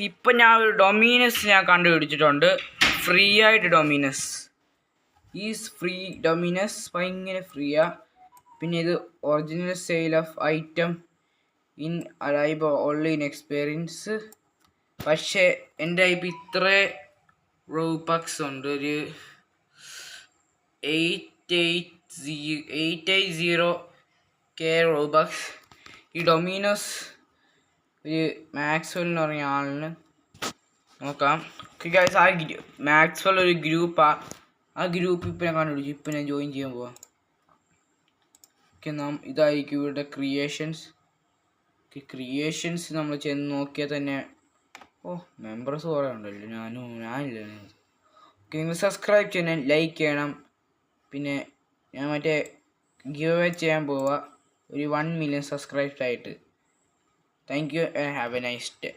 ഇപ്പം ഞാൻ ഒരു ഡൊമീനസ് ഞാൻ കണ്ടുപിടിച്ചിട്ടുണ്ട്. ഫ്രീ ആയിട്ട് ഡൊമീനസ് ഫ്രീ ഡൊമീനസ് ഭയങ്കര ഫ്രീയാ. പിന്നെ ഇത് original sale of item in alive only in experience. പക്ഷേ എൻ്റെ ഇപ്പം ഇത്ര റൂബക്സ് ഉണ്ട്, ഒരു 880K റൂബക്സ്. ഈ ഡൊമീനോസ് ഒരു മാക്സ്വെൽ എന്ന് പറഞ്ഞ ആളിന് നോക്കാം. ഗൈസ്, ആ മാക്സ്വെൽ ഒരു ഗ്രൂപ്പാണ്. ആ ഗ്രൂപ്പ് ഇപ്പം ഞാൻ കണ്ടുപിടിച്ചു. ഇപ്പം ഞാൻ ജോയിൻ ചെയ്യാൻ പോവാം. ഓക്കെ, ഇതായിരിക്കും ഇവരുടെ ക്രിയേഷൻസ് നമ്മൾ ചെന്ന് നോക്കിയാൽ തന്നെ മെമ്പേഴ്സ് കുറേ ഉണ്ടല്ലോ. ഞാനില്ല. ഓക്കെ, നിങ്ങൾ സബ്സ്ക്രൈബ് ചെയ്യണം, ലൈക്ക് ചെയ്യണം. പിന്നെ ഞാൻ മറ്റേ ഗിവ് അവേ ചെയ്യാൻ പോവുക ഒരു 1 million സബ്സ്ക്രൈബ്സ് ആയിട്ട്. Thank you and have A nice day.